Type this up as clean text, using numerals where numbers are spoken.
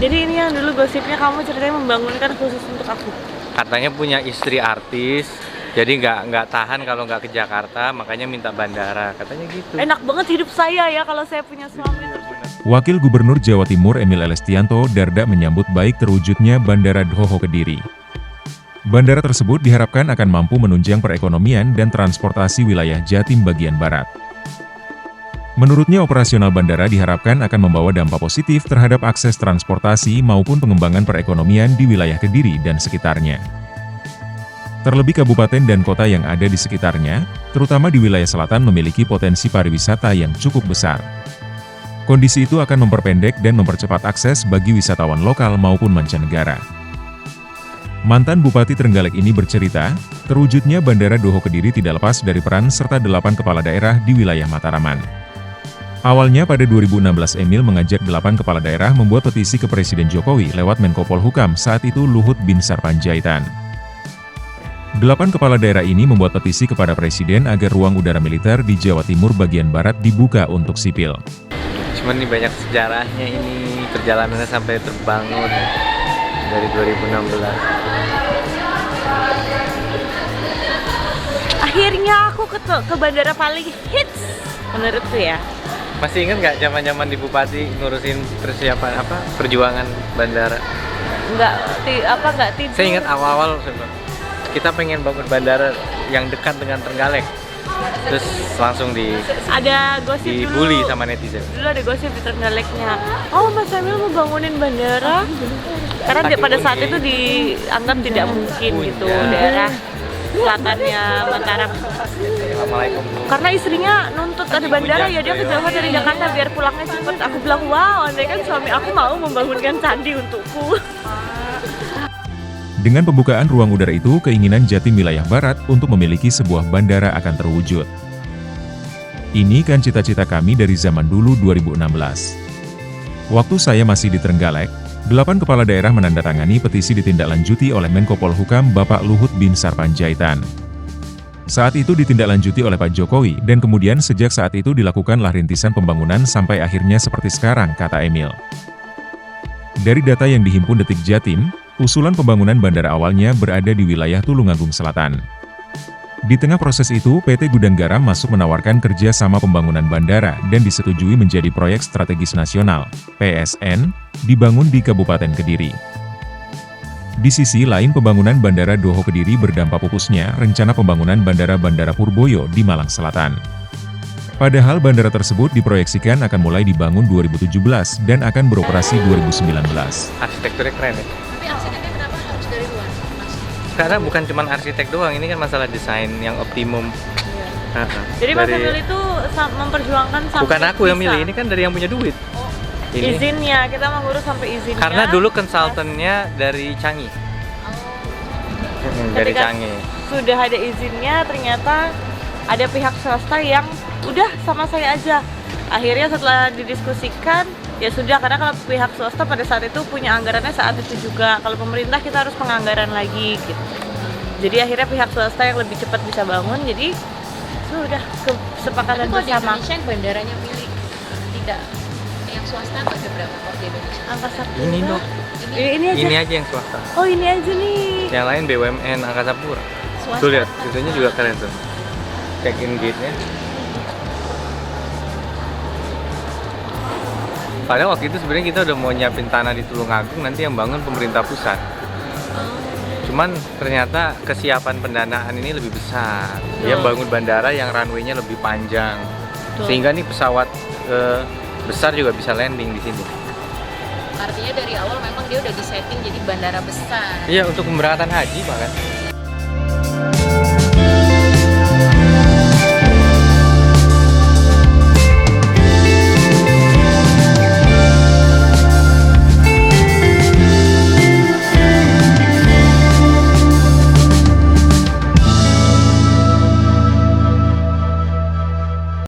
Jadi ini yang dulu gosipnya kamu ceritanya membangunkan khusus untuk aku. Katanya punya istri artis, jadi nggak tahan kalau nggak ke Jakarta, makanya minta bandara, katanya gitu. Enak banget hidup saya ya kalau saya punya suami terus. Wakil Gubernur Jawa Timur Emil Elestianto Dardak menyambut baik terwujudnya Bandara Dhoho Kediri. Bandara tersebut diharapkan akan mampu menunjang perekonomian dan transportasi wilayah Jatim bagian barat. Menurutnya operasional bandara diharapkan akan membawa dampak positif terhadap akses transportasi maupun pengembangan perekonomian di wilayah Kediri dan sekitarnya. Terlebih kabupaten dan kota yang ada di sekitarnya, terutama di wilayah selatan memiliki potensi pariwisata yang cukup besar. Kondisi itu akan memperpendek dan mempercepat akses bagi wisatawan lokal maupun mancanegara. Mantan Bupati Trenggalek ini bercerita, terwujudnya Bandara Dhoho Kediri tidak lepas dari peran serta 8 kepala daerah di wilayah Mataraman. Awalnya pada 2016 Emil mengajak 8 kepala daerah membuat petisi ke Presiden Jokowi lewat Menko Polhukam saat itu Luhut Bin Sarpanjaitan. 8 kepala daerah ini membuat petisi kepada Presiden agar ruang udara militer di Jawa Timur bagian barat dibuka untuk sipil. Cuman ini banyak sejarahnya, ini perjalanannya sampai terbangun dari 2016. Akhirnya aku ke bandara paling hits menurutku ya. Masih ingat nggak zaman-zaman di Bupati ngurusin persiapan perjuangan bandara? Nggak tidur. Saya ingat awal-awal kita pengen bangun bandara yang dekat dengan Trenggalek, terus langsung ada gosip dibully dulu, sama netizen. Dulu ada gosip di Trenggaleknya, oh Mas Emil mau bangunin bandara karena pada saat itu dianggap tidak mungkin gitu daerah selatannya Mataram. Assalamualaikum. Karena istrinya nuntut ada bandara ya dia ke Jawa dari Jakarta biar pulangnya cepet. Aku bilang wow, andai kan suami aku mau membangunkan candi untukku. Dengan pembukaan ruang udara itu, keinginan Jatim wilayah barat untuk memiliki sebuah bandara akan terwujud. Ini kan cita-cita kami dari zaman dulu 2016. Waktu saya masih di Trenggalek, 8 kepala daerah menandatangani petisi ditindaklanjuti oleh Menko Polhukam Bapak Luhut Bin Sarpanjaitan. Saat itu ditindaklanjuti oleh Pak Jokowi dan kemudian sejak saat itu dilakukanlah rintisan pembangunan sampai akhirnya seperti sekarang, kata Emil. Dari data yang dihimpun Detik Jatim, usulan pembangunan bandara awalnya berada di wilayah Tulungagung Selatan. Di tengah proses itu, PT Gudang Garam masuk menawarkan kerja sama pembangunan bandara dan disetujui menjadi proyek strategis nasional, PSN, dibangun di Kabupaten Kediri. Di sisi lain pembangunan Bandara Dhoho Kediri berdampak pupusnya rencana pembangunan Bandara Purboyo di Malang Selatan. Padahal bandara tersebut diproyeksikan akan mulai dibangun 2017 dan akan beroperasi 2019. Arsitekturnya keren ya? Tapi arsiteknya kenapa harus dari luar? Karena bukan cuma arsitek doang, ini kan masalah desain yang optimum. Jadi Mas Emil itu memperjuangkan sampai bukan aku yang milih, ini kan dari yang punya duit. Ini. Izinnya, kita mengurus sampai izinnya. Karena dulu konsultannya dari Canggih. Dari Ketika Canggih. Sudah ada izinnya, ternyata ada pihak swasta yang udah sama saya aja. Akhirnya setelah didiskusikan, ya sudah, karena kalau pihak swasta pada saat itu punya anggarannya saat itu juga. Kalau pemerintah kita harus penganggaran lagi gitu. Jadi akhirnya pihak swasta yang lebih cepat bisa bangun, jadi sudah kesepakatan Tapi kalau di bersama. Indonesia yang bandaranya milik tidak yang swasta tuh ada berapa kalau di Indonesia? Angkasa Pura. Ini dong. Ini aja. Ini aja yang swasta. Oh ini aja nih. Yang lain BUMN Angkasa Pura. Swasta. Tuh lihat, itunya juga keren tuh. Check-in gate-nya. Padahal waktu itu sebenarnya kita udah mau nyiapin tanah di Tulungagung, nanti yang bangun pemerintah pusat. Cuman ternyata kesiapan pendanaan ini lebih besar. Dia bangun bandara yang runway-nya lebih panjang. Sehingga nih pesawat besar juga bisa landing di sini. Artinya dari awal memang dia udah disetting jadi bandara besar. Iya, untuk pemberangkatan haji bahkan.